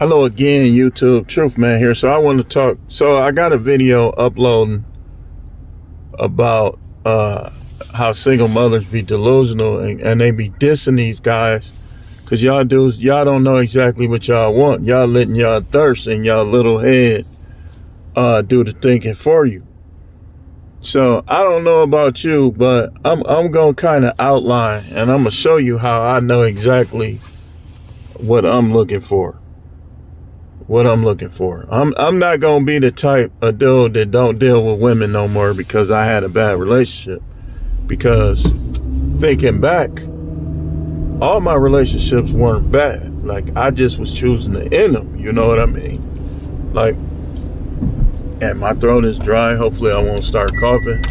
Hello again, YouTube. Truth Man here. So I want to talk. So I got a video uploading about how single mothers be delusional and they be dissing these guys because y'all don't know exactly what y'all want. Y'all letting y'all thirst in y'all little head do the thinking for you. So I don't know about you, but I'm gonna kind of outline and I'm gonna show you how I know exactly what I'm looking for. I'm not gonna be the type of dude that don't deal with women no more because I had a bad relationship. Because thinking back, all my relationships weren't bad. Like, I just was choosing to end them. You know what I mean? Like, and my throat is dry. Hopefully I won't start coughing.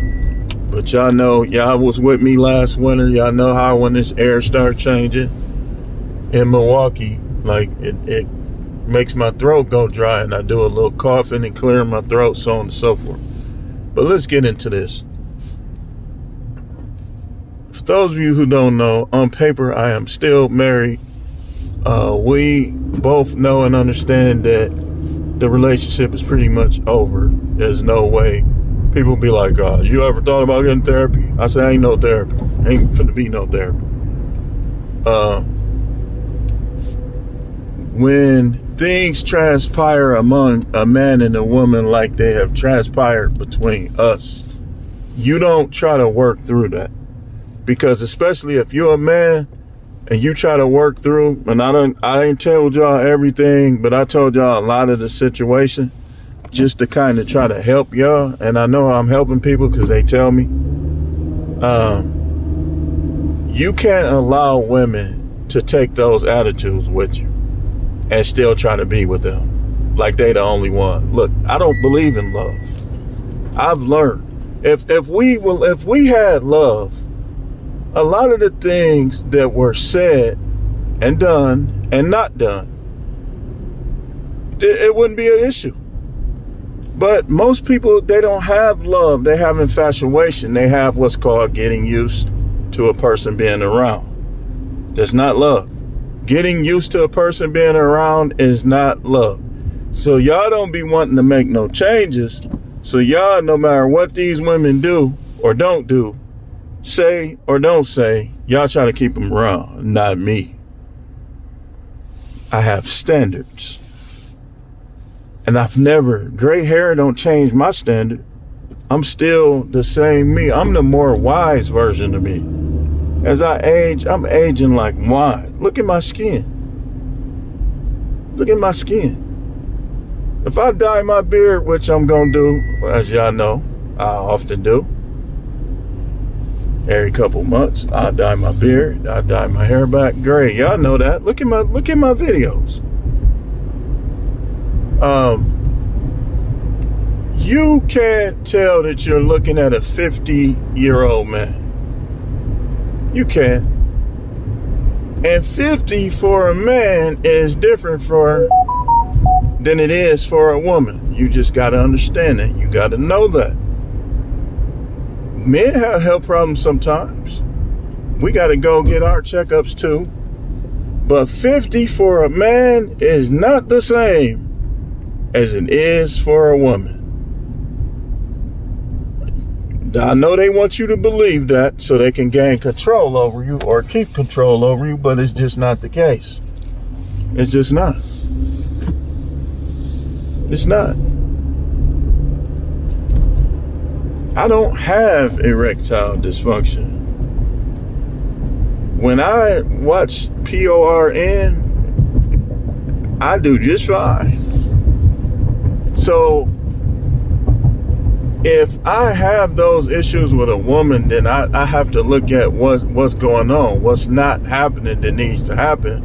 But y'all know, y'all was with me last winter. Y'all know how when this air started changing in Milwaukee, like it makes my throat go dry and I do a little coughing and clearing my throat, so on and so forth. But let's get into this. For those of you who don't know, on paper, I am still married. We both know and understand that the relationship is pretty much over. There's no way. People be like, you ever thought about getting therapy? I say, ain't no therapy. Ain't finna be no therapy. When things transpire among a man and a woman like they have transpired between us, you don't try to work through that. Because especially if you're a man and you try to work through, and I ain't told y'all everything, but I told y'all a lot of the situation just to kind of try to help y'all. And I know I'm helping people because they tell me. You can't allow women to take those attitudes with you and still try to be with them like they the only one. Look, I don't believe in love. I've learned if we had love, a lot of the things that were said and done and not done, it wouldn't be an issue. But most people, they don't have love. They have infatuation. They have what's called getting used to a person being around. That's not love. Getting used to a person being around is not love. So y'all don't be wanting to make no changes. So y'all, no matter what these women do or don't do, say or don't say, y'all try to keep them around. Not me. I have standards. And gray hair don't change my standard. I'm still the same me. I'm the more wise version of me. As I age, I'm aging like wine. Look at my skin. Look at my skin. If I dye my beard, which I'm gonna do, as y'all know, I often do. Every couple months, I dye my beard. I dye my hair back gray. Y'all know that. Look at my videos. You can't tell that you're looking at a 50-year-old man. You can. And 50 for a man is different than it is for a woman. You just got to understand that. You got to know that. Men have health problems sometimes. We got to go get our checkups too. But 50 for a man is not the same as it is for a woman. I know they want you to believe that so they can gain control over you or keep control over you, but it's just not the case. It's just not. It's not. I don't have erectile dysfunction. When I watch PORN, I do just fine. So if I have those issues with a woman, then I have to look at what's going on, what's not happening that needs to happen,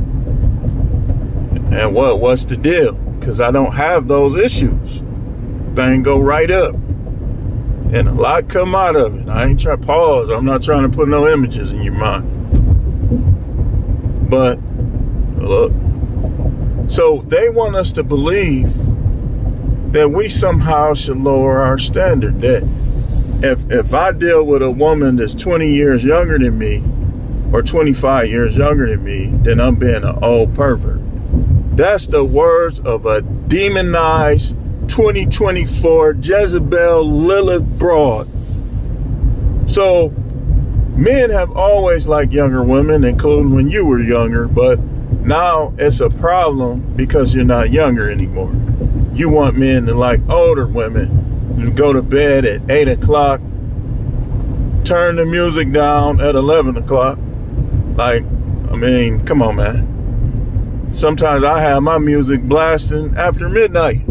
and what's the deal? Because I don't have those issues. Thing go right up, and a lot come out of it. I ain't trying to pause. I'm not trying to put no images in your mind. But look, so they want us to believe that we somehow should lower our standard. That if I deal with a woman that's 20 years younger than me or 25 years younger than me, then I'm being an old pervert. That's the words of a demonized 2024 Jezebel Lilith broad. So men have always liked younger women, including when you were younger, but now it's a problem because you're not younger anymore. You want men to like older women. You go to bed at 8 o'clock, turn the music down at 11 o'clock. Like, I mean, come on, man. Sometimes I have my music blasting after midnight.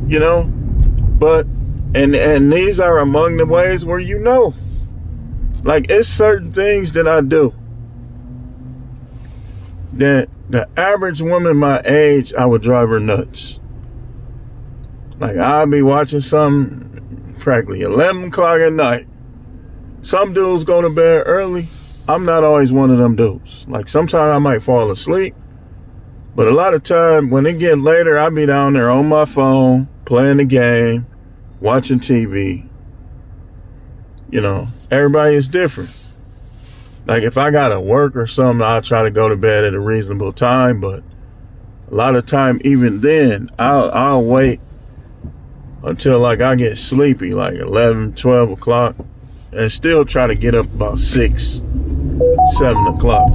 You know? But, and these are among the ways where you know. Like, it's certain things that I do that the average woman my age, I would drive her nuts. Like, I'll be watching something practically 11 o'clock at night. Some dudes go to bed early. I'm not always one of them dudes. Like, sometimes I might fall asleep. But a lot of time, when it get later, I'll be down there on my phone, playing the game, watching TV. You know, everybody is different. Like, if I gotta work or something, I'll try to go to bed at a reasonable time. But a lot of time, even then, I'll wait until, like, I get sleepy, like 11, 12 o'clock, and still try to get up about 6, 7 o'clock.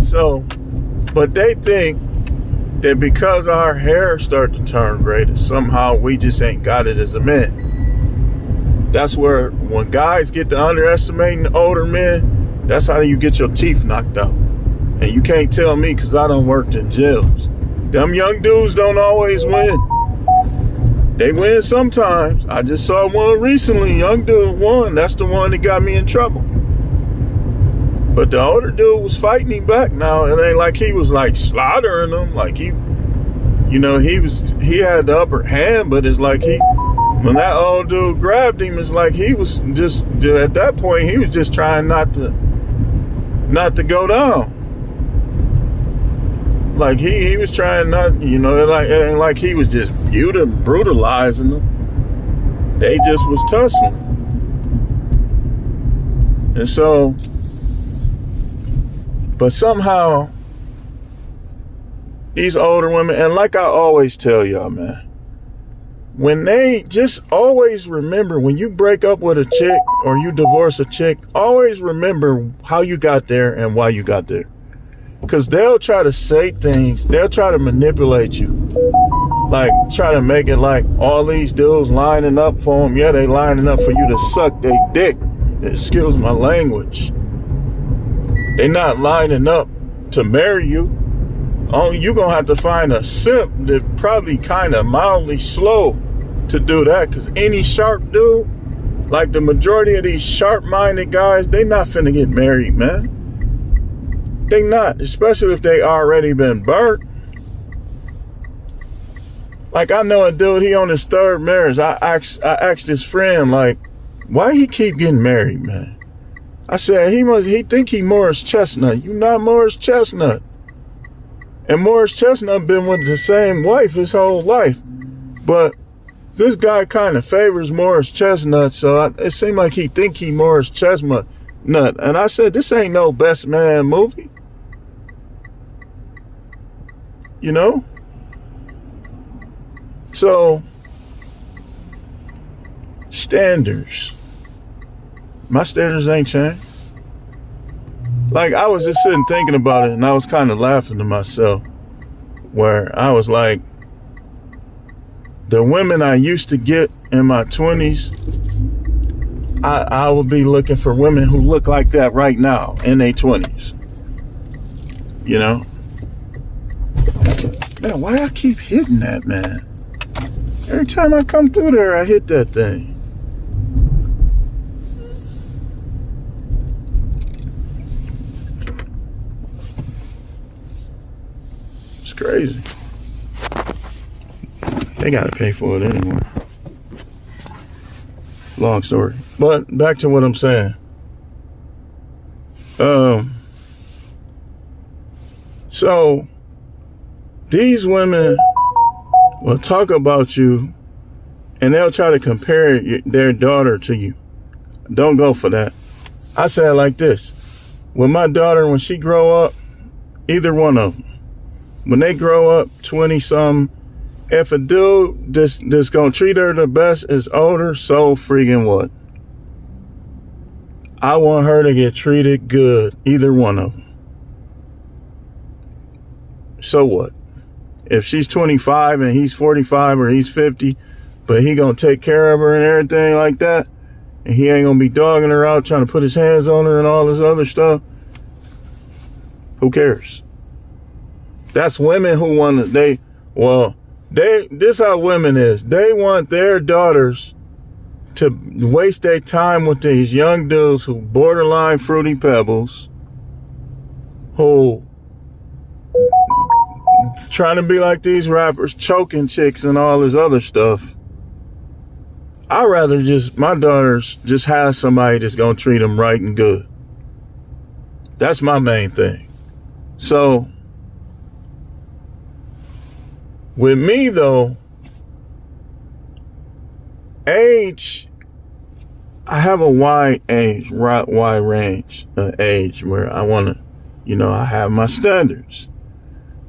So, but they think that because our hair starts to turn gray, that somehow we just ain't got it as a man. That's where, when guys get to underestimating older men, that's how you get your teeth knocked out. And you can't tell me, because I done worked in jails. Them young dudes don't always win. They win sometimes. I just saw one recently. Young dude won. That's the one that got me in trouble. But the older dude was fighting him back now. It ain't like he was like slaughtering them. Like he, you know, he had the upper hand, but it's like when that old dude grabbed him, it's like he was just, at that point, he was just trying not to go down. Like he was trying not, you know, it ain't like he was just brutalizing them. They just was tussling. And so, but somehow, these older women, and like I always tell y'all, man, when they just always remember, when you break up with a chick or you divorce a chick, always remember how you got there and why you got there. Because they'll try to say things, they'll try to manipulate you. Like, try to make it like all these dudes lining up for them. Yeah, they lining up for you to suck their dick. Excuse my language. They not lining up to marry you. Only you gonna have to find a simp that probably kind of mildly slow to do that. Because any sharp dude, like the majority of these sharp-minded guys, they not finna get married, man. They not, especially if they already been burnt. Like, I know a dude, he on his third marriage. I asked his friend, like, why he keep getting married, man? I said, he think he Morris Chestnut. You not Morris Chestnut. And Morris Chestnut been with the same wife his whole life. But this guy kind of favors Morris Chestnut, so it seemed like he think he Morris Chestnut. And I said, this ain't no Best Man movie. You know? So, standards. My standards ain't changed. Like, I was just sitting thinking about it, and I was kind of laughing to myself, where I was like, the women I used to get in my 20s, I would be looking for women who look like that right now in their 20s. You know? Man, why I keep hitting that, man? Every time I come through there, I hit that thing. It's crazy. They gotta pay for it anyway. Long story. But back to what I'm saying. So these women will talk about you and they'll try to compare their daughter to you. Don't go for that. I say it like this. With my daughter, when she grow up, either one of them, when they grow up, 20-something, if a dude that's gonna treat her the best is older, so freaking what? I want her to get treated good, either one of them. So what? If she's 25 and he's 45 or he's 50, but he gonna take care of her and everything like that, and he ain't gonna be dogging her out, trying to put his hands on her and all this other stuff, who cares? That's women who want to, this how women is. They want their daughters to waste their time with these young dudes who borderline fruity pebbles, who trying to be like these rappers, choking chicks and all this other stuff. I'd rather my daughters just have somebody that's gonna treat them right and good. That's my main thing. So, with me though, age, I have a wide range of age where I want to, I have my standards.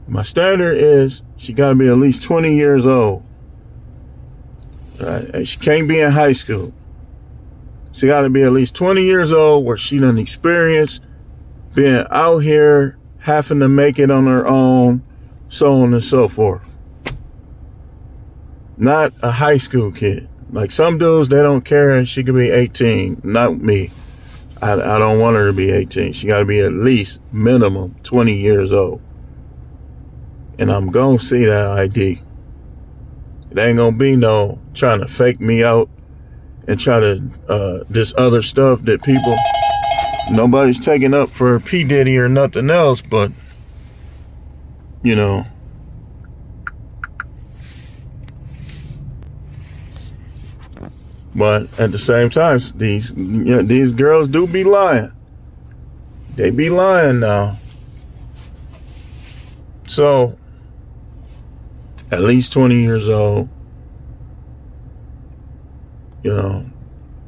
My standard is she got to be at least 20 years old. She can't be in high school. She got to be at least 20 years old where she done experienced being out here, having to make it on her own, so on and so forth. Not a high school kid. Like some dudes, they don't care. She could be 18. Not me. I don't want her to be 18. She got to be at least minimum 20 years old. And I'm going to see that ID. It ain't going to be no trying to fake me out and try to, this other stuff that nobody's taking up for P. Diddy or nothing else, but, But at the same time, these girls do be lying. They be lying now. So, at least 20 years old.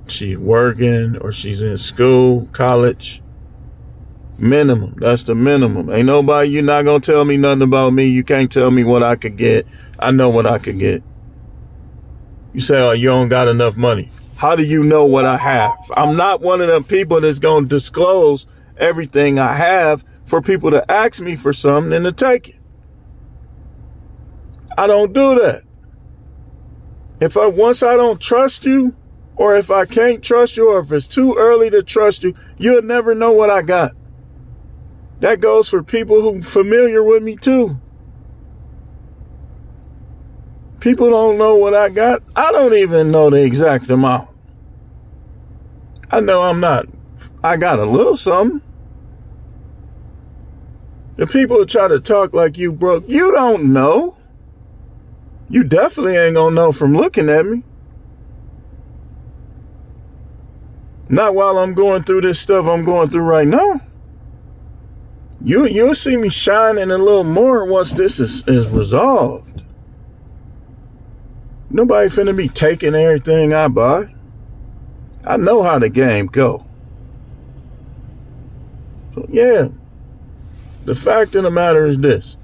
She's working or she's in school, college. Minimum. That's the minimum. Ain't nobody, you're not going to tell me nothing about me. You can't tell me what I could get. I know what I could get. You say, oh, you don't got enough money. How do you know what I have? I'm not one of them people that's going to disclose everything I have for people to ask me for something and to take it. I don't do that. Once I don't trust you, or if I can't trust you, or if it's too early to trust you, you'll never know what I got. That goes for people who familiar with me too. People don't know what I got. I don't even know the exact amount. I know I got a little something. The people who try to talk like you broke, you don't know. You definitely ain't gonna know from looking at me. Not while I'm going through this stuff I'm going through right now. You'll see me shining a little more once this is resolved. Nobody finna be taking everything I buy. I know how the game go. So yeah, the fact of the matter is this.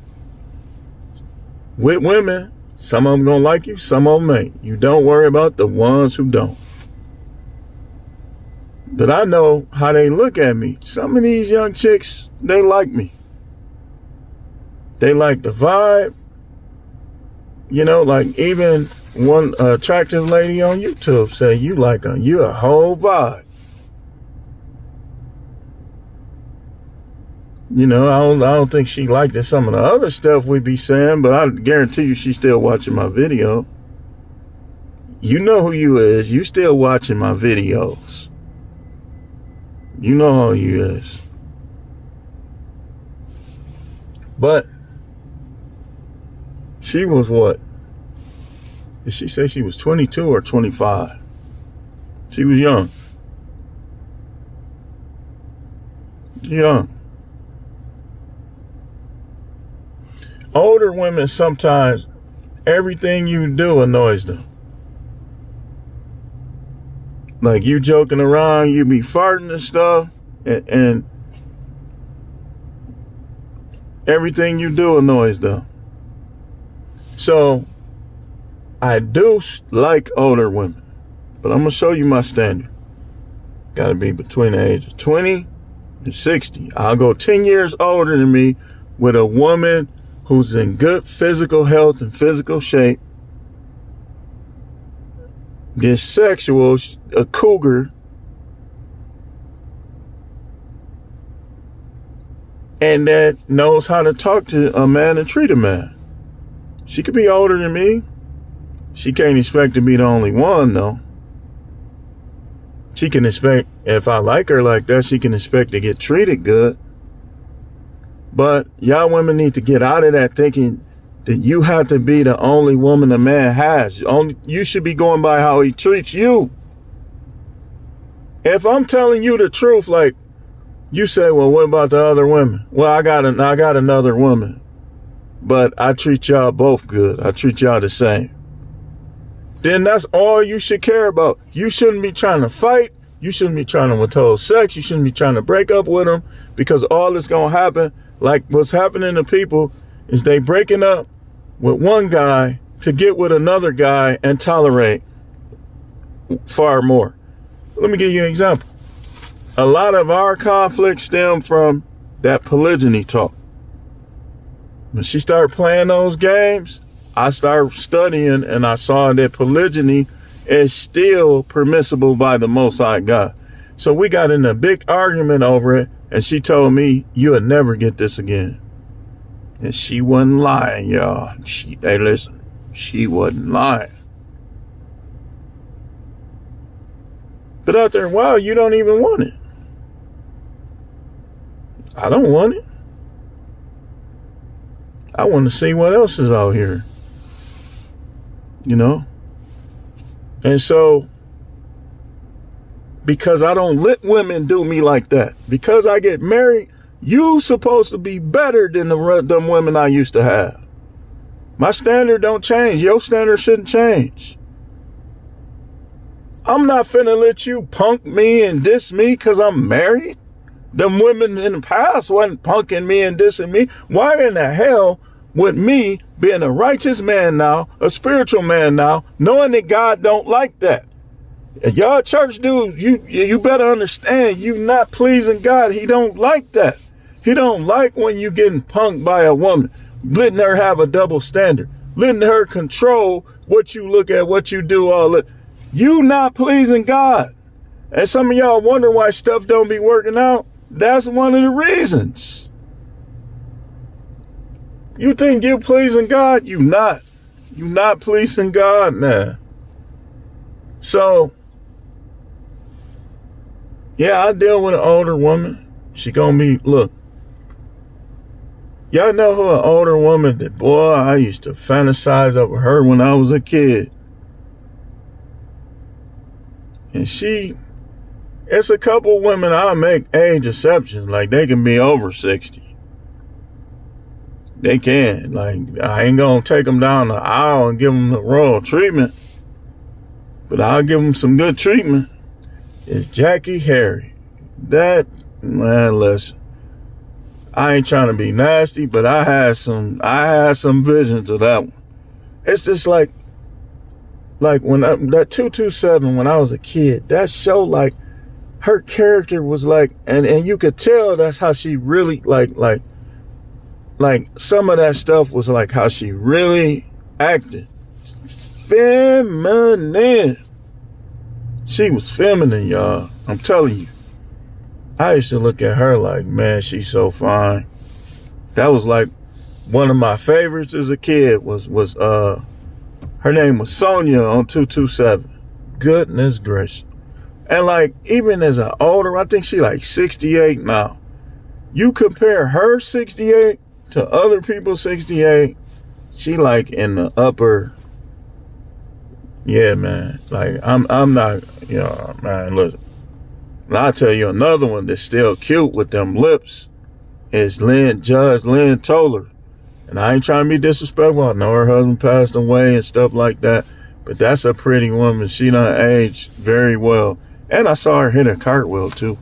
With women, some of them gonna like you, some of them ain't. You don't worry about the ones who don't. But I know how they look at me. Some of these young chicks, they like me. They like the vibe. Like even one attractive lady on YouTube said, you a whole vibe. I don't think she liked some of the other stuff we be saying, but I guarantee you she's still watching my video. You know who you is. You still watching my videos. You know who you is. But she was what? Did she say she was 22 or 25? She was young. Young. Older women, sometimes everything you do annoys them. Like you joking around, you be farting and stuff, and Everything you do annoys them. So I do like older women, but I'm going to show you my standard. Got to be between the age of 20 and 60. I'll go 10 years older than me with a woman who's in good physical health and physical shape, gets sexual, a cougar, and that knows how to talk to a man and treat a man. She could be older than me. She can't expect to be the only one, though. She can expect, if I like her like that, she can expect to get treated good. But y'all women need to get out of that thinking that you have to be the only woman a man has. You should be going by how he treats you. If I'm telling you the truth, like you say, well, what about the other women? Well, I got another woman, but I treat y'all both good. I treat y'all the same. Then that's all you should care about. You shouldn't be trying to fight. You shouldn't be trying to withhold sex. You shouldn't be trying to break up with them, because all that's going to happen, like what's happening to people, is they breaking up with one guy to get with another guy and tolerate far more. Let me give you an example. A lot of our conflicts stem from that polygyny talk. When she started playing those games, I started studying, and I saw that polygyny is still permissible by the Most High God. So we got in a big argument over it, and she told me, you'll never get this again. And she wasn't lying, y'all. Hey, listen, she wasn't lying. But after a while, you don't even want it. I don't want it. I want to see what else is out here. You know? And so, because I don't let women do me like that, because I get married, you supposed to be better than them women I used to have. My standard don't change. Your standard shouldn't change. I'm not finna let you punk me and diss me because I'm married. Them women in the past wasn't punking me and dissing me. Why in the hell would me, being a righteous man now, a spiritual man now, knowing that God don't like that? And y'all church dudes, you better understand, you not pleasing God. He don't like that. He don't like when you getting punked by a woman, letting her have a double standard, letting her control what you look at, what you do, all that. You not pleasing God. And some of y'all wonder why stuff don't be working out. That's one of the reasons. You think you pleasing God? You not. You not pleasing God, man. So, yeah, I deal with an older woman. She gonna be, look. Y'all know who an older woman that, boy, I used to fantasize over her when I was a kid. And it's a couple women I make age exceptions. Like, they can be over 60. They can. Like, I ain't gonna take them down the aisle and give them the royal treatment, but I'll give them some good treatment. It's Jackie Harry. That, man, listen. I ain't trying to be nasty, but I had some visions of that one. It's just like when that 227, when I was a kid, that show, like, her character was like, and you could tell that's how she really, like some of that stuff was like how she really acted. Feminine. She was feminine, y'all. I'm telling you. I used to look at her like, man, she's so fine. That was like one of my favorites as a kid was her name was Sonia on 227. Goodness gracious. And like, even as an older, I think she like 68 now. You compare her 68 to other people 68, she like in the upper, yeah, man. Like, I'm not, you know, man, look. And I'll tell you another one that's still cute with them lips is Judge Lynn Toller. And I ain't trying to be disrespectful. I know her husband passed away and stuff like that. But that's a pretty woman. She done aged very well. And I saw her hit a cartwheel too.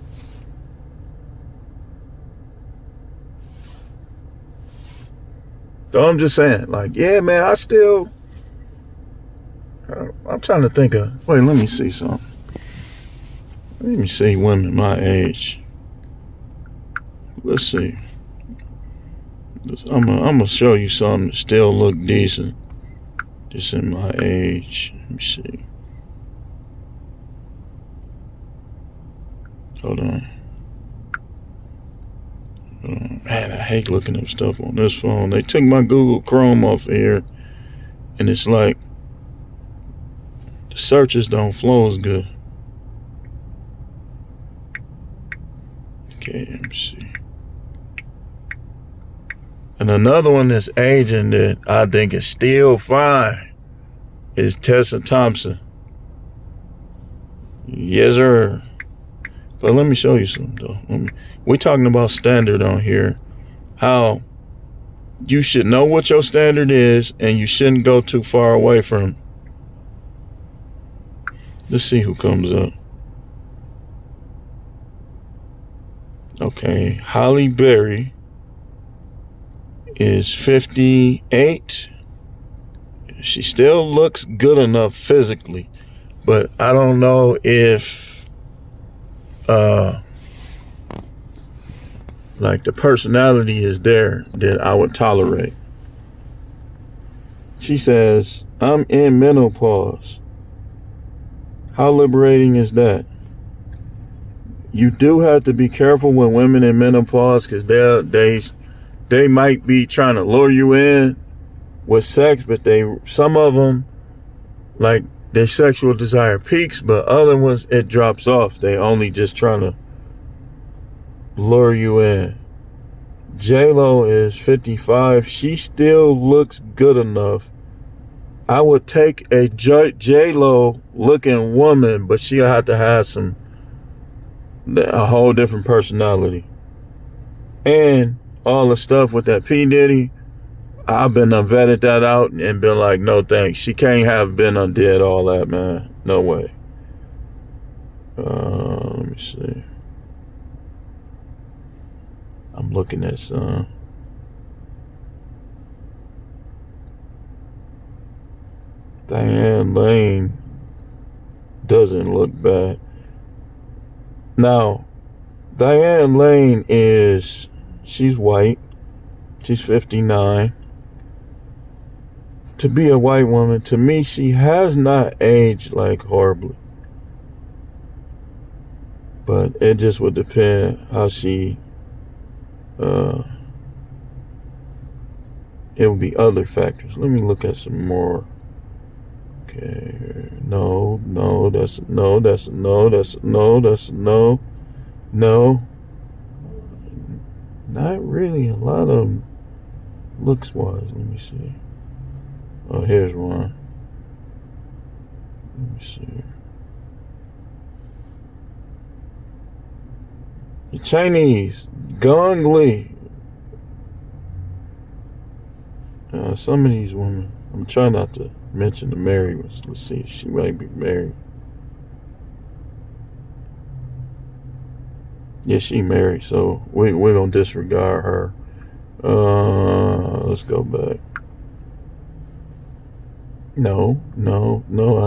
So I'm just saying, like, yeah, man, I'm trying to think of, wait, let me see something. Let me see women my age. Let's see. I'm gonna show you something that still look decent. Just in my age. Let me see. Hold on. Man, I hate looking up stuff on this phone. They took my Google Chrome off of here, and it's like the searches don't flow as good. Okay, let me see. And another one that's aging that I think is still fine is Tessa Thompson. Yes, sir. But let me show you something, though. We're talking about standard on here. How you should know what your standard is, and you shouldn't go too far away from it. Let's see who comes up. Okay, Holly Berry is 58. She still looks good enough physically, but I don't know if like the personality is there that I would tolerate. She says, I'm in menopause. How liberating is that? You do have to be careful with women in menopause, because they might be trying to lure you in with sex, but some of them, like, their sexual desire peaks, but other ones it drops off. They only just trying to lure you in. J-Lo is 55. She still looks good enough. I would take a J-Lo looking woman, but she'll have to have a whole different personality. And all the stuff with that P. Diddy, I've been vetted that out and been like, no thanks. She can't have been undid all that, man. No way. Let me see. I'm looking at some. Diane Lane doesn't look bad. Now, Diane Lane she's white. She's 59. To be a white woman, to me, she has not aged like horribly. But it just would depend how she, it would be other factors. Let me look at some more. Okay, no, that's a no. Not really a lot of them looks wise. Let me see. Oh, here's one. Let me see. The Chinese, Gong Li. Some of these women, I'm trying not to mention the married ones. Let's see, she might be married. Yeah, she married, so we're gonna disregard her. Let's go back. No, I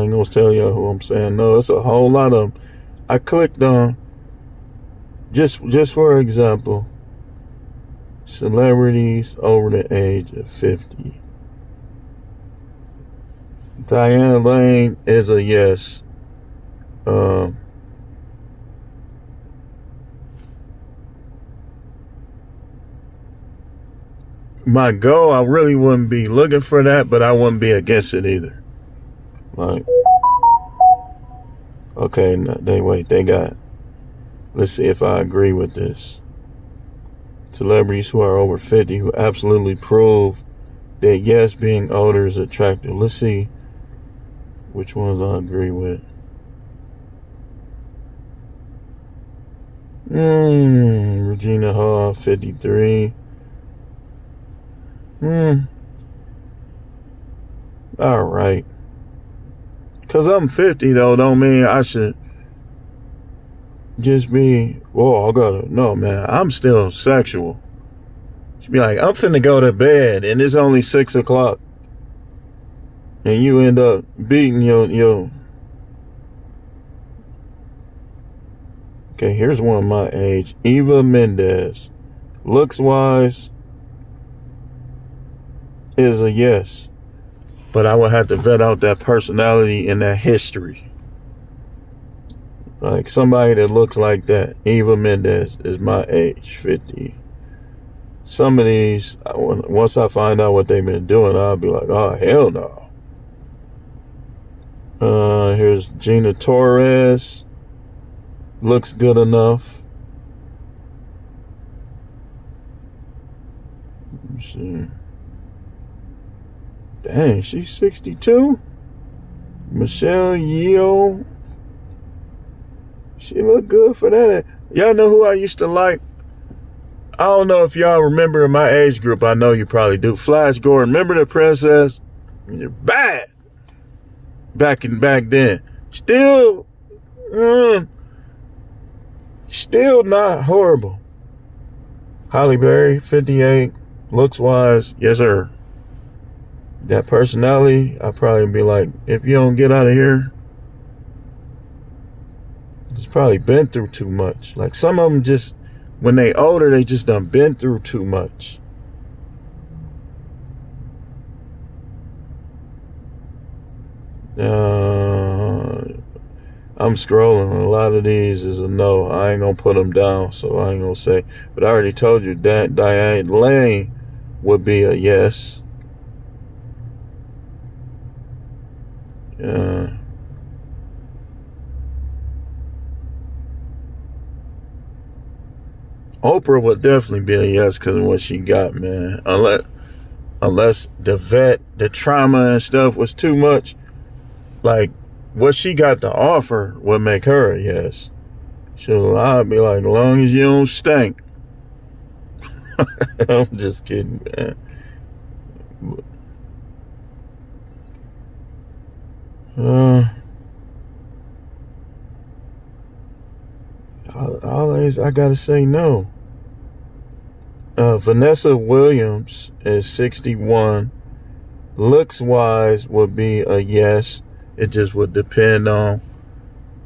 ain't gonna tell y'all who I'm saying. No, it's a whole lot of them. I clicked on, just for example, celebrities over the age of 50. Diane Lane is a yes. My goal, I really wouldn't be looking for that, but I wouldn't be against it either. Like, okay, let's see if I agree with this. Celebrities who are over 50 who absolutely prove that yes, being older is attractive. Let's see which ones I agree with. Regina Hall, 53. All right. Because I'm 50, though, don't mean I should just be, no, man, I'm still sexual. She'd be like, I'm finna go to bed, and it's only 6 o'clock. And you end up beating your. Okay, here's one my age. Eva Mendes. Looks wise is a yes. But I would have to vet out that personality and that history. Like somebody that looks like that. Eva Mendes is my age, 50. Some of these, once I find out what they've been doing, I'll be like, oh, hell no. Here's Gina Torres. Looks good enough. Let's see. Dang, she's 62. Michelle Yeoh. She look good for that. Y'all know who I used to like? I don't know if y'all remember in my age group. I know you probably do. Flash Gordon. Remember the princess? You're bad. Back then. Still not horrible. Halle Berry, 58. Looks wise. Yes, sir. That personality, I'd probably be like, if you don't get out of here, it's probably been through too much. Like some of them just, when they older, they just done been through too much. I'm scrolling. A lot of these is a no. I ain't gonna put them down, so I ain't gonna say. But I already told you that Diane Lane would be a yes. Oprah would definitely be a yes because of what she got, man. Unless the trauma and stuff was too much. Like, what she got to offer would make her a yes. So I'd be like, as long as you don't stink. I'm just kidding, man. Always, I gotta say no. Vanessa Williams is 61. Looks wise would be a yes. It just would depend on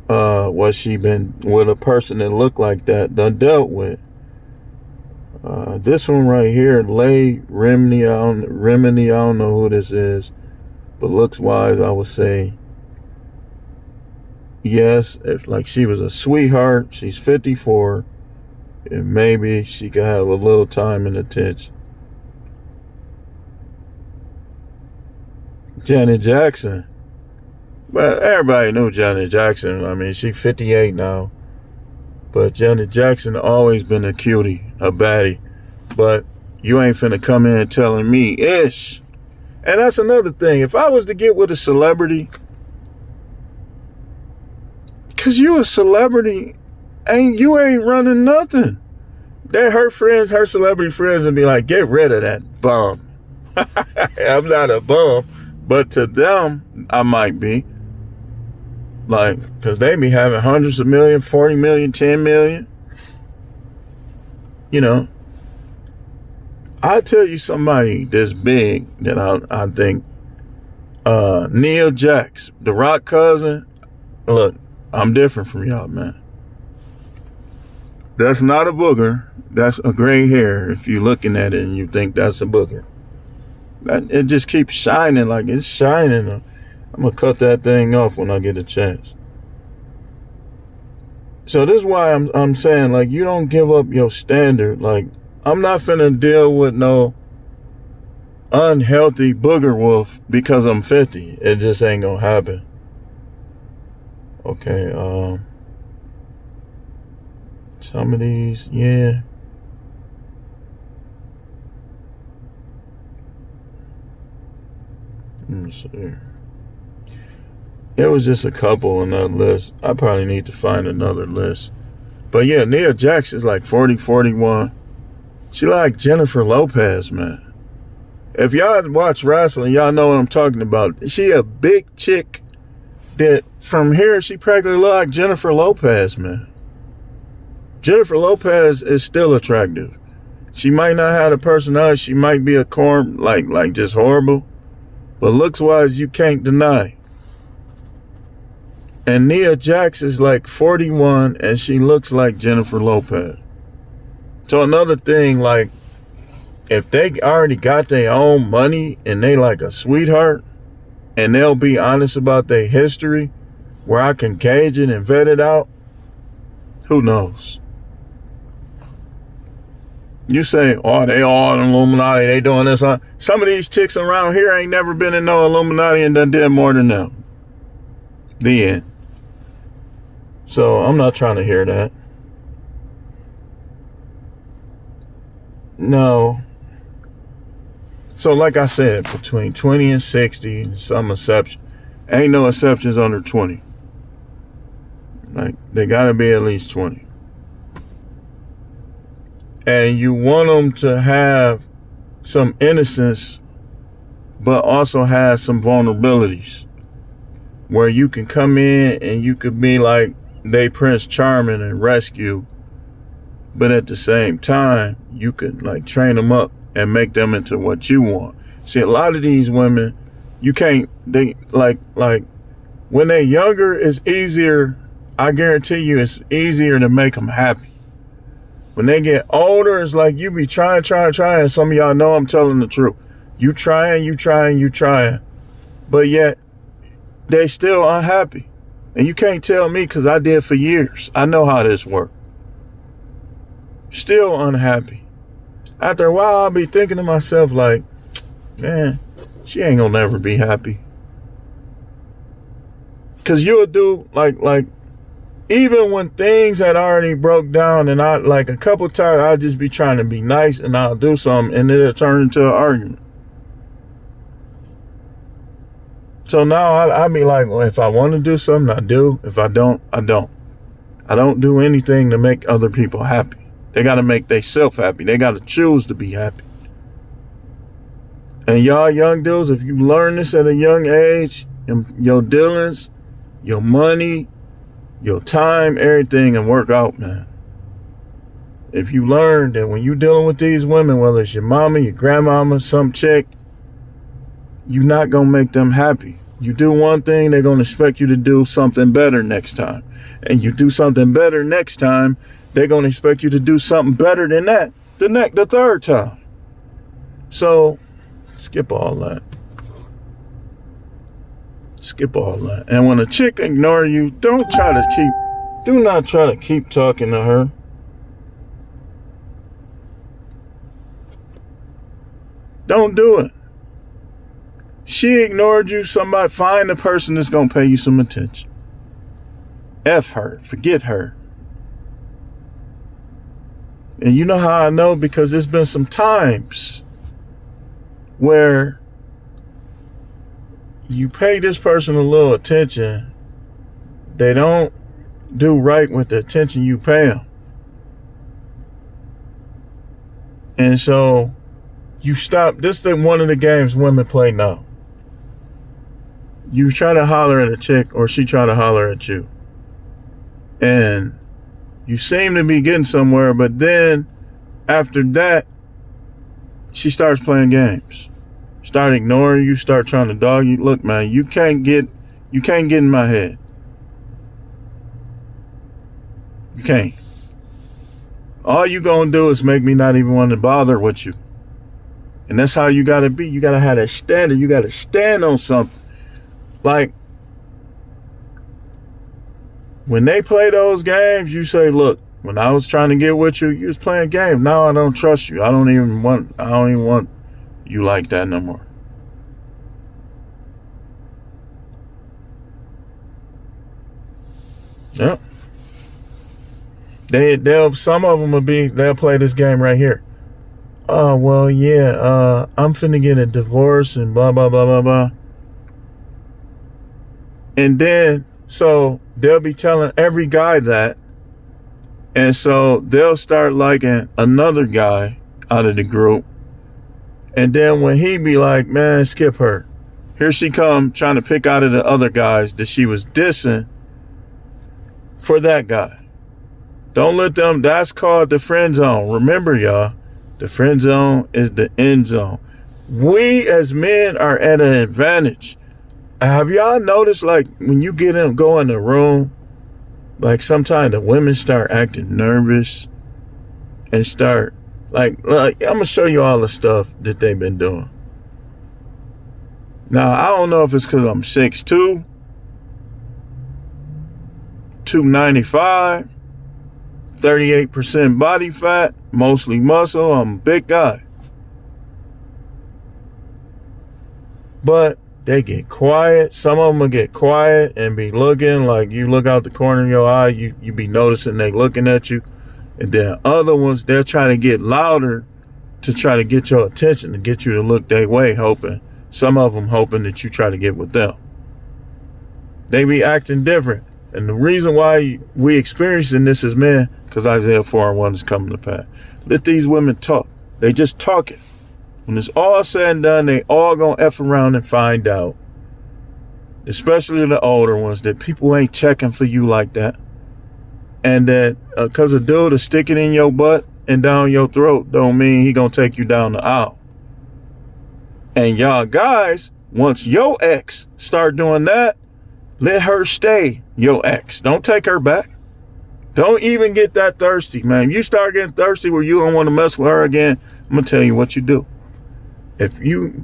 what she been with a person that looked like that done dealt with. This one right here, Leigh Remini, I don't know who this is, but looks wise, I would say yes. If like she was a sweetheart, she's 54, and maybe she could have a little time and attention. Janet Jackson. But everybody knew Janet Jackson. I mean, she's 58 now. But Janet Jackson always been a cutie, a baddie. But you ain't finna come in telling me ish. And that's another thing. If I was to get with a celebrity, cause you a celebrity, you ain't running nothing. They her friends, her celebrity friends, and be like, get rid of that bum. I'm not a bum, but to them, I might be. Like, because they be having hundreds of million, 40 million, 10 million. You know, I tell you somebody that's big that I think, Neil Jax, the Rock cousin. Look, I'm different from y'all, man. That's not a booger. That's a gray hair if you're looking at it and you think that's a booger. It just keeps shining like it's shining. I'm going to cut that thing off when I get a chance. So this is why I'm saying, like, you don't give up your standard. Like, I'm not finna deal with no unhealthy booger wolf because I'm 50. It just ain't gonna happen. Okay, some of these, yeah. Let me see. It was just a couple on that list. I probably need to find another list. But yeah, Nia Jax is like 40, 41. She like Jennifer Lopez, man. If y'all watch wrestling, y'all know what I'm talking about. She a big chick that from here, she practically look like Jennifer Lopez, man. Jennifer Lopez is still attractive. She might not have a personality. She might be a corn, like just horrible. But looks wise, you can't deny. And Nia Jax is like 41 and she looks like Jennifer Lopez. So another thing, like, if they already got their own money and they like a sweetheart and they'll be honest about their history where I can gauge it and vet it out, who knows? You say, oh, they all Illuminati, they doing this. Some of these chicks around here ain't never been in no Illuminati and done did more than them. The end. So I'm not trying to hear that. No. So like I said, between 20 and 60, some exception. Ain't no exceptions under 20. Like, they gotta be at least 20. And you want them to have some innocence, but also have some vulnerabilities. Where you can come in and you could be like they Prince Charming and rescue, but at the same time, you could like train them up and make them into what you want. See, a lot of these women, you can't, they like when they're younger, it's easier. I guarantee you it's easier to make them happy. When they get older, it's like you be trying. Some of y'all know I'm telling the truth. You trying. But yet, they still unhappy. And you can't tell me because I did for years. I know how this works. Still unhappy. After a while, I'll be thinking to myself like, man, she ain't gonna never be happy. Because you'll do like, even when things had already broke down and I like a couple times, I'll just be trying to be nice and I'll do something and it'll turn into an argument. So now I'll be like, well, if I want to do something, I do. If I don't, I don't. I don't do anything to make other people happy. They got to make themselves happy. They got to choose to be happy. And y'all young dudes, if you learn this at a young age, your dealings, your money, your time, everything can work out, man. If you learn that when you're dealing with these women, whether it's your mama, your grandmama, some chick, you're not going to make them happy. You do one thing, they're going to expect you to do something better next time. And you do something better next time, they're going to expect you to do something better than that the third time. So, skip all that. Skip all that. And when a chick ignore you, do not try to keep talking to her. Don't do it. She ignored you, somebody find the person that's going to pay you some attention. F her, forget her. And you know how I know? Because there's been some times where you pay this person a little attention, they don't do right with the attention you pay them. And so you stop. This is one of the games women play now. You try to holler at a chick or she try to holler at you. And you seem to be getting somewhere, but then after that, she starts playing games. Start ignoring you, start trying to dog you. Look, man, you can't get in my head. You can't. All you gonna do is make me not even want to bother with you. And that's how you gotta be. You gotta have that standard. You gotta stand on something. Like, when they play those games, you say, look, when I was trying to get with you, you was playing games. Now I don't trust you. I don't even want you like that no more. Yep. Some of them they'll play this game right here. Oh, well, yeah, I'm finna get a divorce and blah, blah, blah, blah, blah. And then, so they'll be telling every guy that. And so they'll start liking another guy out of the group. And then when he be like, man, skip her. Here she come trying to pick out of the other guys that she was dissing for that guy. Don't let them, that's called the friend zone. Remember, y'all, The friend zone is the end zone. We as men are at an advantage. Have y'all noticed, like, when you go in the room, like sometimes the women start acting nervous and start like I'm gonna show you all the stuff that they've been doing. Now, I don't know if it's because I'm 6'2", 295, 38% body fat, mostly muscle. I'm a big guy. But they get quiet. Some of them will get quiet and be looking, like you look out the corner of your eye, you be noticing they looking at you. And then other ones, they'll try to get louder to try to get your attention, to get you to look their way, hoping. Some of them hoping that you try to get with them. They be acting different. And the reason why we experiencing this as men, because Isaiah 4:1 is coming to pass. Let these women talk. They just talking. When it's all said and done, they all gonna F around and find out, especially the older ones, that people ain't checking for you like that. And that because a dude is sticking in your butt and down your throat don't mean he gonna take you down the aisle. And y'all guys, once your ex start doing that, let her stay your ex. Don't take her back. Don't even get that thirsty, man. You start getting thirsty where you don't want to mess with her again, I'm gonna tell you what you do. If you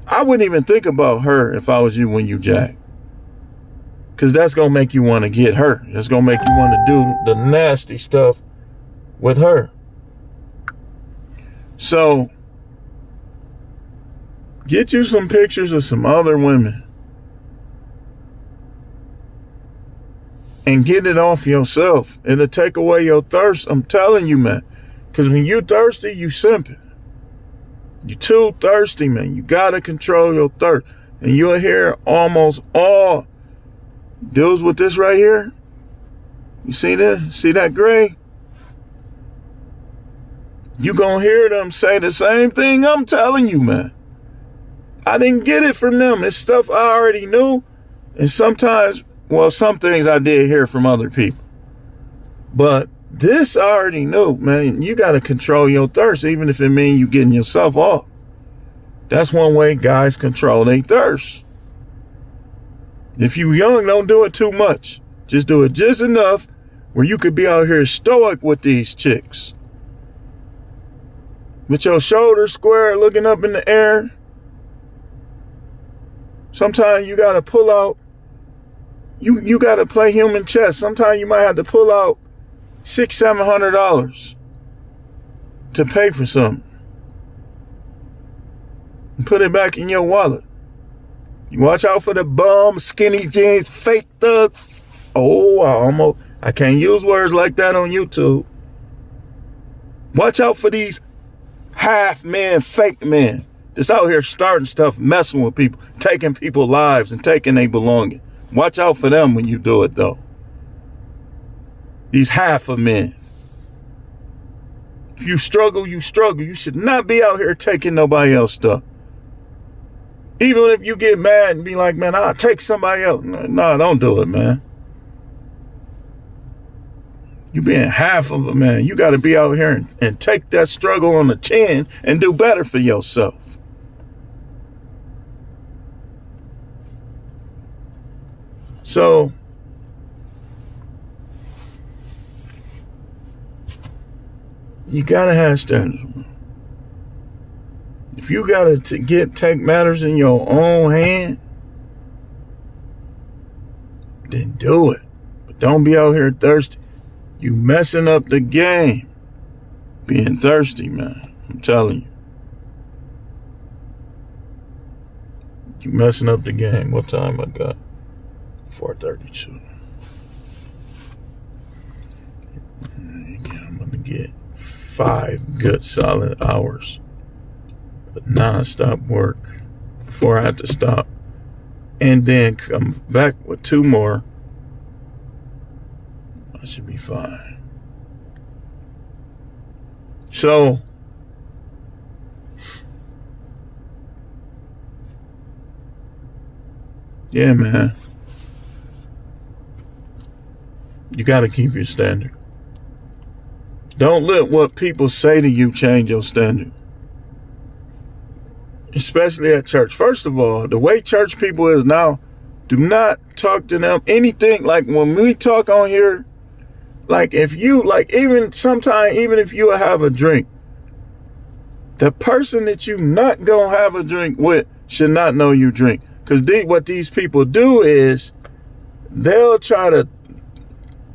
I wouldn't even think about her if I was you when you jack. Because that's going to make you want to get her. That's going to make you want to do the nasty stuff with her. So, get you some pictures of some other women. And get it off yourself. It'll take away your thirst. I'm telling you, man. Because when you thirsty, you simping. You too thirsty, man. You got to control your thirst. And you'll hear almost all deals with this right here. You see this? See that gray? You gonna hear them say the same thing I'm telling you, man. I didn't get it from them. It's stuff I already knew. And sometimes, well, some things I did hear from other people. But this I already knew, man. You got to control your thirst, even if it means you getting yourself off. That's one way guys control their thirst. If you young, don't do it too much. Just do it just enough where you could be out here stoic with these chicks. With your shoulders square, looking up in the air. Sometimes you got to pull out. You got to play human chess. Sometimes you might have to pull out $600-700 to pay for something. And put it back in your wallet. You watch out for the bum, skinny jeans, fake thug. Oh, I can't use words like that on YouTube. Watch out for these half men, fake men that's out here starting stuff, messing with people, taking people's lives and taking their belongings. Watch out for them when you do it, though. These half of men. If you struggle, you struggle. You should not be out here taking nobody else's stuff. Even if you get mad and be like, man, I'll take somebody else. No, don't do it, man. You being half of a man. You got to be out here and take that struggle on the chin and do better for yourself. So, you got to have standards. If you got to take matters in your own hand, then do it. But don't be out here thirsty. You messing up the game. Being thirsty, man. I'm telling you. You messing up the game. What time I got? 4:32. I'm going to get 5 good solid hours of non-stop work before I have to stop. And then come back with 2 more. I should be fine. So, yeah, man. You got to keep your standard. Don't let what people say to you change your standard. Especially at church. First of all, the way church people is now, do not talk to them anything. Like when we talk on here, like if you, like even sometime, even if you have a drink, the person that you not gonna have a drink with should not know you drink. Because what these people do is they'll try to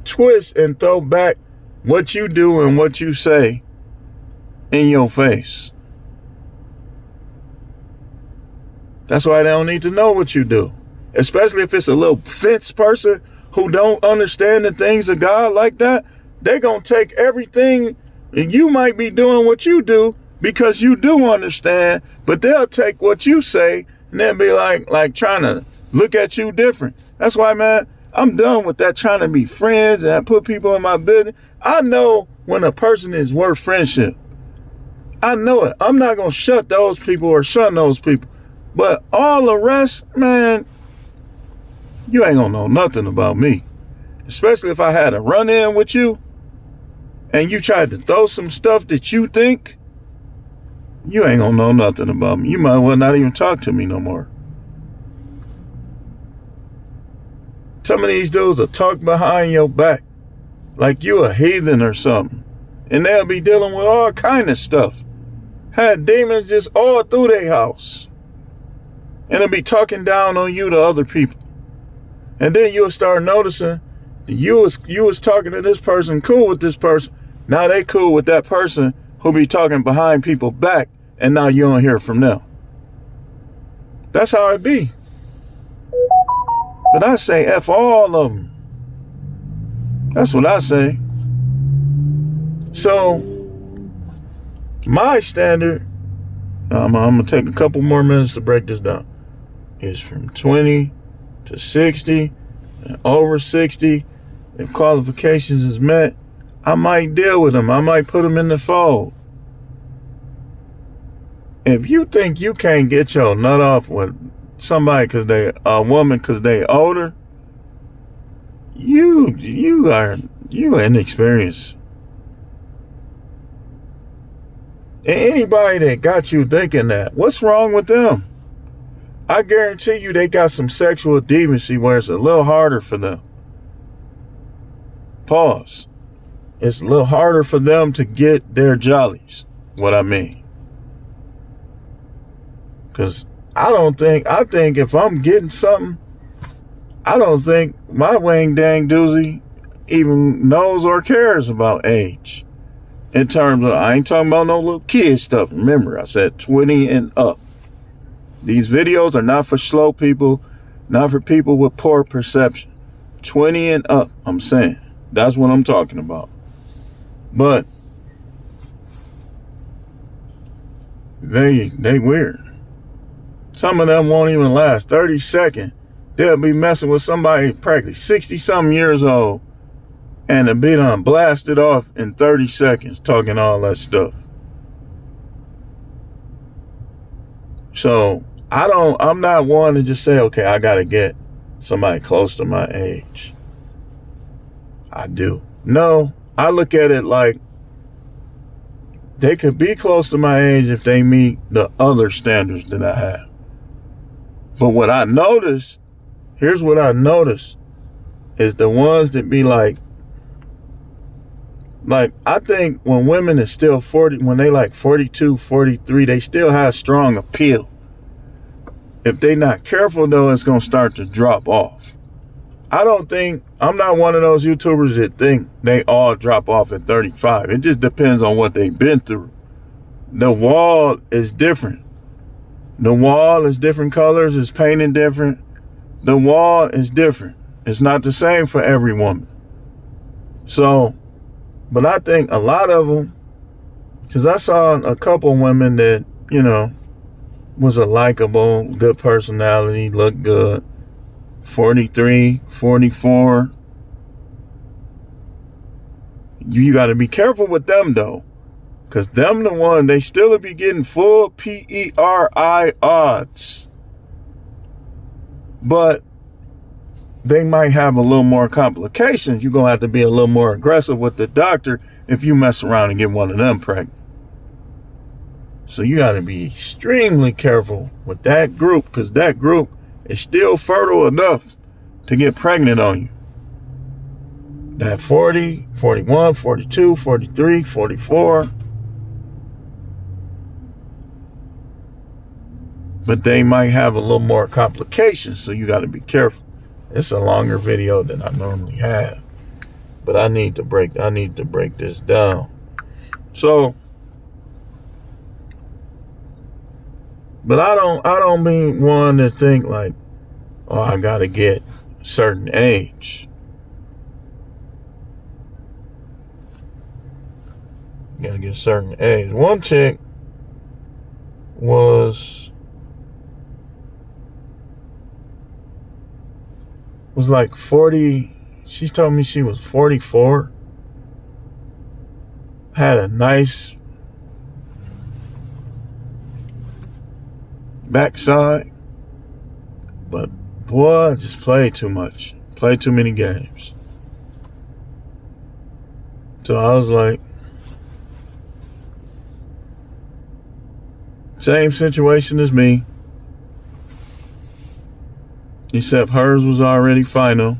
twist and throw back what you do and what you say in your face. That's why they don't need to know what you do. Especially if it's a little fence person who don't understand the things of God like that. They're going to take everything, and you might be doing what you do because you do understand, but they'll take what you say and they'll be like trying to look at you different. That's why, man, I'm done with that trying to be friends and put people in my business. I know when a person is worth friendship. I know it. I'm not going to shut those people or shun those people. But all the rest, man, you ain't going to know nothing about me. Especially if I had a run-in with you and you tried to throw some stuff that you think, you ain't going to know nothing about me. You might well not even talk to me no more. Some of these dudes will talk behind your back like you a heathen or something. And they'll be dealing with all kind of stuff. Had demons just all through their house. And they'll be talking down on you to other people. And then you'll start noticing you was talking to this person, cool with this person. Now they cool with that person who be talking behind people back, and now you don't hear from them. That's how it be. But I say F all of them. That's what I say. So, my standard, I'm going to take a couple more minutes to break this down, is from 20 to 60 and over 60. If qualifications is met, I might deal with them. I might put them in the fold. If you think you can't get your nut off with somebody because they a woman because they older, you inexperienced. And anybody that got you thinking that, what's wrong with them? I guarantee you they got some sexual deviancy where it's a little harder for them. Pause. It's a little harder for them to get their jollies. What I mean. Because I think if I'm getting something, I don't think my wang dang doozy even knows or cares about age. In terms of, I ain't talking about no little kid stuff. Remember, I said 20 and up. These videos are not for slow people, not for people with poor perception. 20 and up, I'm saying. That's what I'm talking about. But they weird. Some of them won't even last 30 seconds. They'll be messing with somebody practically 60-something years old and it'll be done blasted off in 30 seconds talking all that stuff. So I'm not one to just say, okay, I got to get somebody close to my age. I do. No, I look at it like they could be close to my age if they meet the other standards that I have. But what I noticed, here's what I noticed, is the ones that be like I think when women is still 40, when they like 42, 43, they still have strong appeal. If they not careful though, it's going to start to drop off. I'm not one of those YouTubers that think they all drop off at 35. It just depends on what they've been through. The wall is different. The wall is different colors, it's painted different. The wall is different. It's not the same for every woman. So, but I think a lot of them, because I saw a couple women that, was a likable, good personality, looked good. 43, 44. You got to be careful with them though. Because them the one, they still be getting full PERI odds. But they might have a little more complications. You're going to have to be a little more aggressive with the doctor if you mess around and get one of them pregnant. So you got to be extremely careful with that group, because that group is still fertile enough to get pregnant on you. That 40, 41, 42, 43, 44. But they might have a little more complications, so you got to be careful. It's a longer video than I normally have, but I need to break this down. So, but I don't be one to think like, oh, I got to get a certain age. You got to get a certain age. One chick was like 40. She told me she was 44. Had a nice backside. But boy, just played too much. Played too many games. So I was like, same situation as me. Except hers was already final.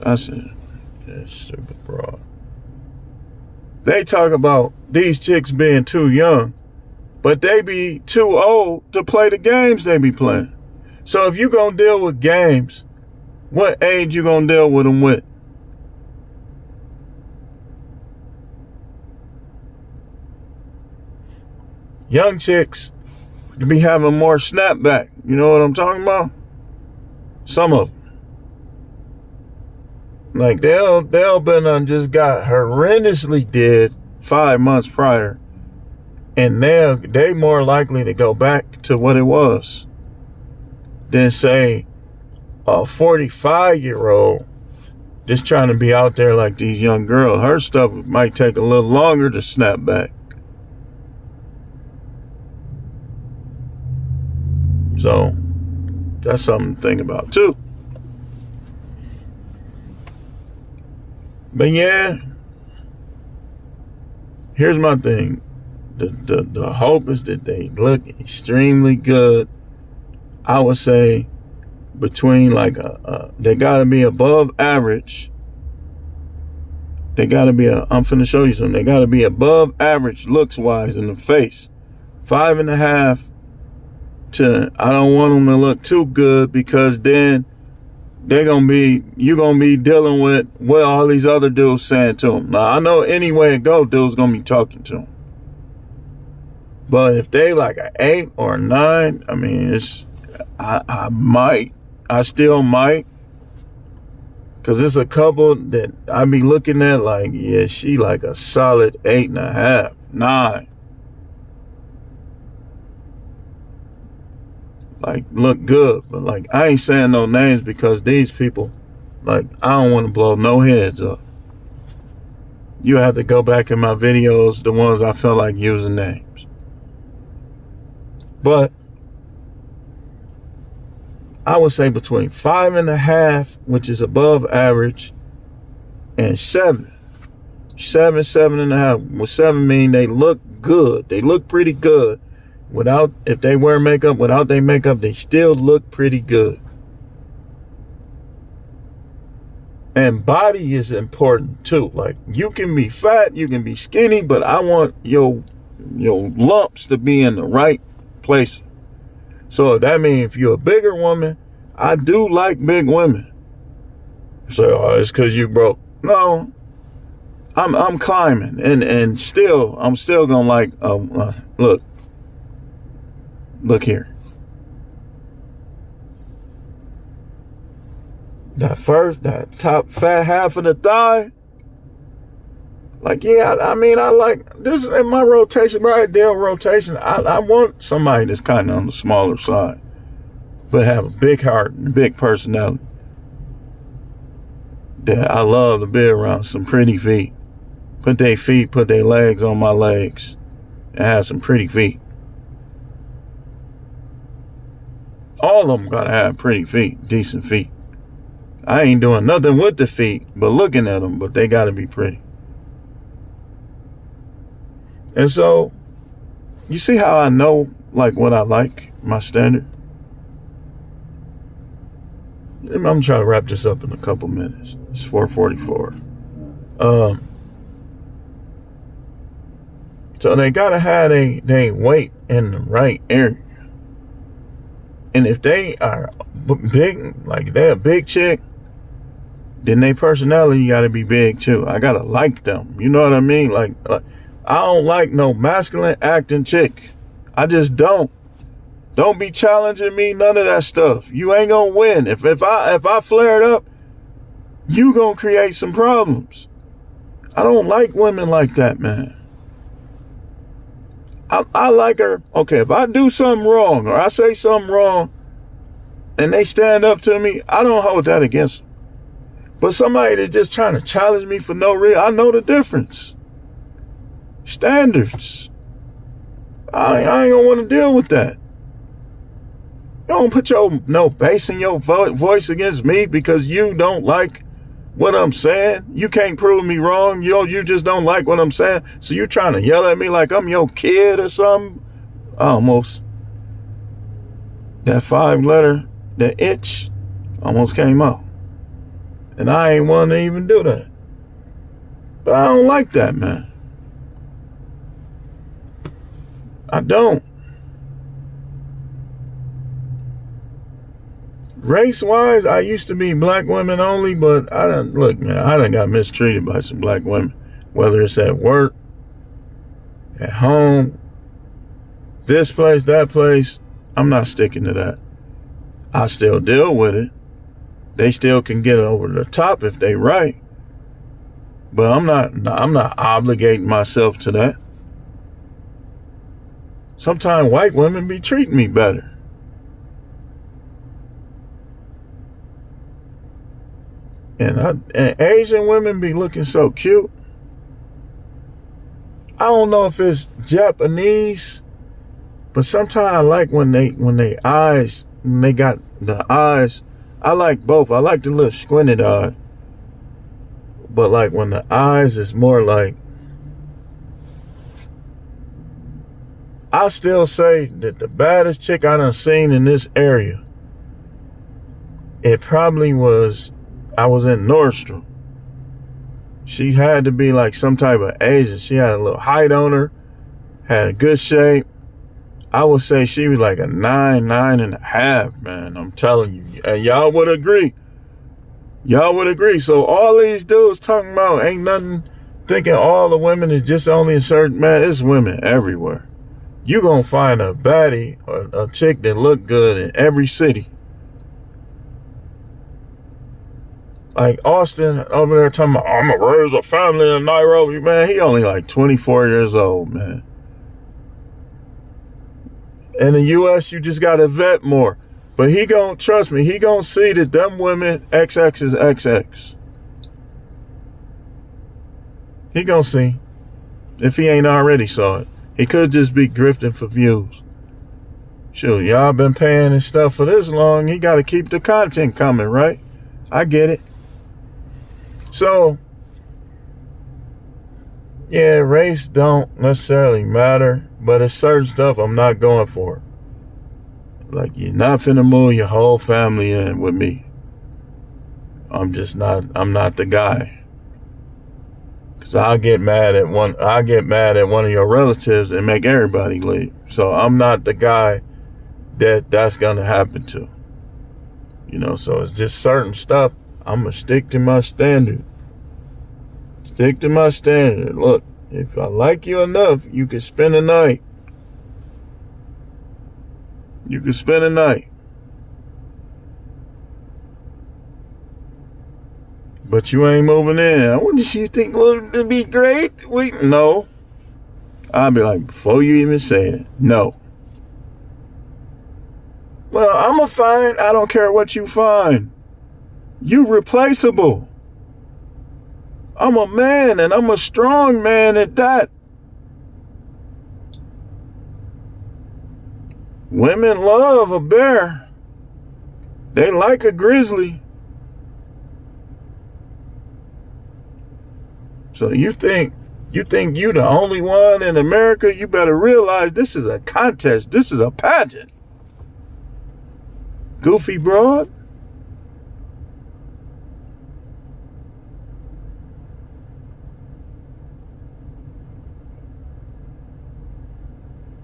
I said, yeah, stupid broad. They talk about these chicks being too young, but they be too old to play the games they be playing. So if you gonna deal with games, what age you gonna deal with them with? Young chicks be having more snapback. You know what I'm talking about? Some of them. Like they'll been just got horrendously dead 5 months prior, and they more likely to go back to what it was than say a 45-year-old just trying to be out there like these young girls. Her stuff might take a little longer to snap back. So that's something to think about too. But yeah, here's my thing. The hope is that they look extremely good. I would say between like they gotta be above average. I'm finna show you something. They gotta be above average looks wise in the face. 5.5 to, I don't want them to look too good, because then you're gonna be dealing with what all these other dudes saying to them. Now I know any way it go, dudes gonna be talking to them. But if they like an 8 or a 9, I mean, I still might, because it's a couple that I be looking at like, yeah, she like a solid 8.5, 9. Like, look good, but like, I ain't saying no names because these people, like, I don't want to blow no heads up. You have to go back in my videos, the ones I felt like using names. But I would say between 5.5, which is above average, and 7. 7.5. With 7 mean they look good. They look pretty good. If they wear makeup, without their makeup, they still look pretty good. And body is important too. Like, you can be fat, you can be skinny, but I want your lumps to be in the right place. So that means if you're a bigger woman, I do like big women. So it's because you broke. No, I'm climbing, and I'm still gonna like. Look here. That top fat half of the thigh. Like, yeah, I mean, I like this in my rotation, my ideal rotation. I want somebody that's kind of on the smaller side, but have a big heart and a big personality. That I love to be around some pretty feet. Put their legs on my legs, and have some pretty feet. All of them gotta have pretty feet, decent feet. I ain't doing nothing with the feet, but looking at them, but they gotta be pretty. And so, you see how I know like what I like, my standard? I'm trying to wrap this up in a couple minutes. It's 4:44. So they gotta have they weight in the right area. And if they are big, like they're a big chick, then their personality gotta be big too. I gotta like them. You know what I mean? Like I don't like no masculine acting chick. I just don't. Don't be challenging me, none of that stuff. You ain't gonna win. If I flare it up, you gonna create some problems. I don't like women like that, man. I like her. Okay, if I do something wrong or I say something wrong and they stand up to me, I don't hold that against them. But somebody that's just trying to challenge me for no reason, I know the difference. Standards. I ain't gonna want to deal with that. You don't put your basing your voice against me because you don't like what I'm saying. You can't prove me wrong. You just don't like what I'm saying. So you trying to yell at me like I'm your kid or something. Almost. That 5-letter, that itch, almost came out. And I ain't want to even do that. But I don't like that, man. I don't. Race-wise, I used to be black women only, but I done got mistreated by some black women, whether it's at work, at home, this place, that place. I'm not sticking to that. I still deal with it. They still can get over the top if they right, but I'm not obligating myself to that. Sometimes white women be treating me better. And Asian women be looking so cute. I don't know if it's Japanese, but sometimes I like when they got the eyes. I like both. I like the little squinted eye. But like when the eyes is more like, I still say that the baddest chick I done seen in this area, it probably was, I was in Nordstrom. She had to be like some type of Asian. She had a little height on her, had a good shape. I would say she was like a 9.5, man. I'm telling you. And y'all would agree. Y'all would agree. So all these dudes talking about ain't nothing, thinking all the women is just only a certain, man, it's women everywhere. You gonna find a baddie or a chick that look good in every city. Like Austin over there talking about, I'm gonna raise a family in Nairobi. Man, he only like 24 years old, man. In the U.S., you just gotta vet more. But he gonna, trust me, he gonna see that them women, XX is XX. He gonna see. If he ain't already saw it. He could just be grifting for views. Shoot, y'all been paying his stuff for this long. He gotta keep the content coming, right? I get it. So, yeah, race don't necessarily matter, but it's certain stuff I'm not going for. Like, you're not finna move your whole family in with me. I'm not the guy. Cause I'll get mad at one of your relatives and make everybody leave. So I'm not the guy that's gonna happen to. You know, so it's just certain stuff. I'm gonna stick to my standard. Stick to my standard. Look, if I like you enough, you can spend a night. You can spend a night. But you ain't moving in. What did you think would be great? No. I'll be like, before you even say it, no. Well, I'm a find. I don't care what you find. You replaceable. I'm a man, and I'm a strong man at that. Women love a bear. They like a grizzly. So you think You think you the only one in America? You better realize this is a contest. This is a pageant. Goofy broad.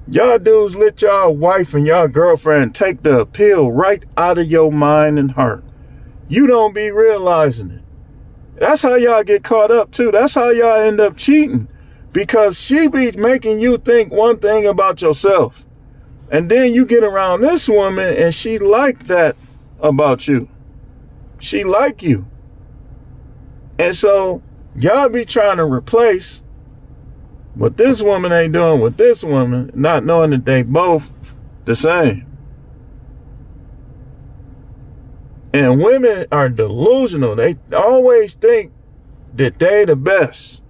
Y'all dudes let y'all wife and y'all girlfriend take the appeal right out of your mind and heart. You don't be realizing it. That's how y'all get caught up too. That's how y'all end up cheating. Because she be making you think one thing about yourself. And then you get around this woman and she like that about you. She like you. And so y'all be trying to replace what this woman ain't doing with this woman, not knowing that they both the same. And women are delusional. They always think that they the best.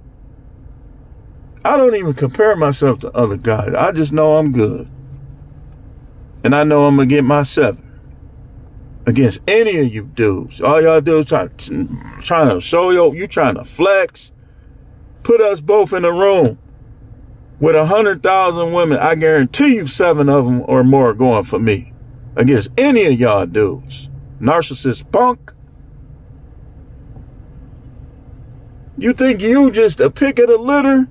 I don't even compare myself to other guys. I just know I'm good. And I know I'm going to get my 7 against any of you dudes. All y'all do is trying to show you trying to flex. Put us both in a room with 100,000 women. I guarantee you 7 of them or more are going for me against any of y'all dudes. Narcissist punk. You think you just a pick of the litter?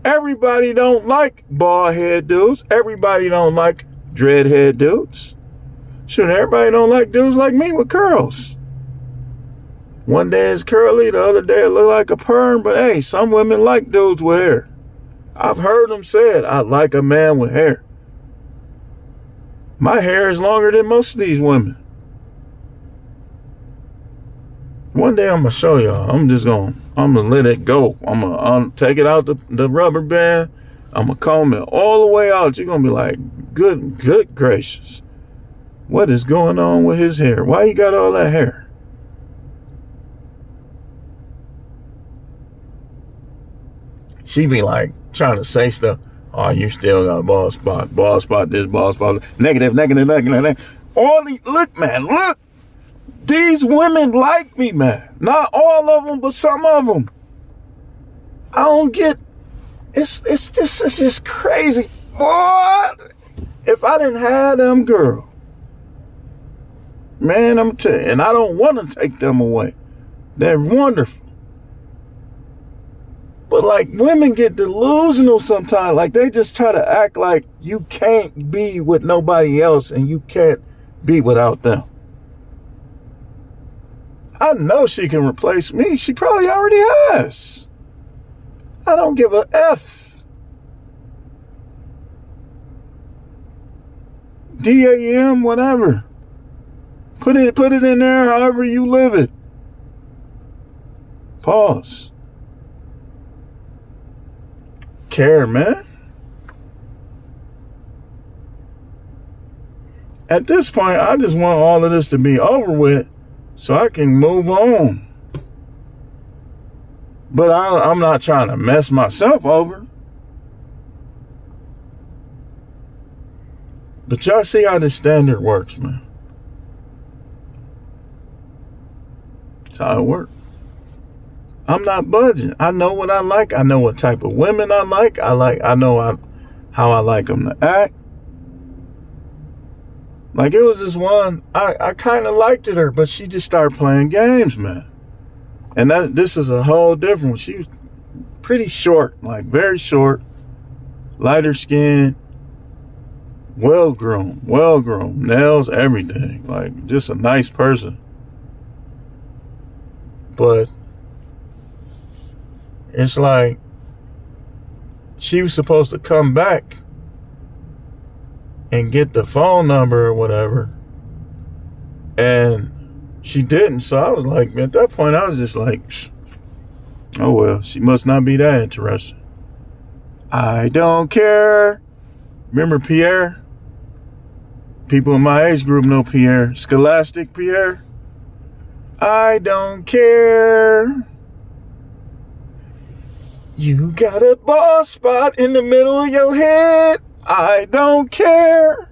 Everybody don't like bald head dudes. Everybody don't like dreadhead dudes. Shoot, everybody don't like dudes like me with curls. One day it's curly, the other day it look like a perm, but hey, some women like dudes with hair. I've heard them say it, I like a man with hair. My hair is longer than most of these women. One day I'm going to show y'all. I'm going to let it go. I'm going to take it out the rubber band. I'm going to comb it all the way out. You're going to be like, good gracious. What is going on with his hair? Why you got all that hair? She be like trying to say stuff. Oh, you still got a bald spot. Bald spot this, bald spot. Negative. All these, look, man, look. These women like me, man. Not all of them, but some of them. I don't get. It's just crazy. What? If I didn't have them girl, man, I'm telling you, and I don't want to take them away. They're wonderful. But like women get delusional sometimes. Like they just try to act like you can't be with nobody else and you can't be without them. I know she can replace me. She probably already has. I don't give a F. DAM, whatever. Put it in there however you live it. Pause. Care, man. At this point, I just want all of this to be over with so I can move on. But I'm not trying to mess myself over. But y'all see how this standard works, man. That's how it works. I'm not budging. I know what I like. I know what type of women I like. I know how I like them to act. Like it was this one, I kind of liked her, but she just started playing games, man. And this is a whole different one. She was pretty short, like very short, lighter skin, well-groomed, nails, everything. Like just a nice person. But it's like she was supposed to come back and get the phone number or whatever. And she didn't. So I was like, at that point, I was just like, oh, well, she must not be that interested. I don't care. Remember Pierre? People in my age group know Pierre. Scholastic Pierre. I don't care. You got a bald spot in the middle of your head. I don't care.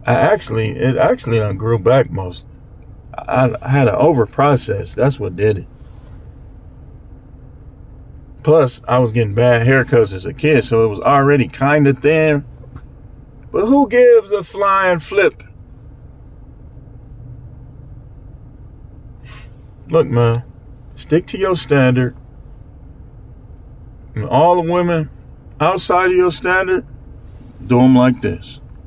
It actually done grew back mostly. I had an over process. That's what did it. Plus, I was getting bad haircuts as a kid, so it was already kind of thin. But who gives a flying flip? Look, man, stick to your standard. And all the women outside of your standard, do them like this.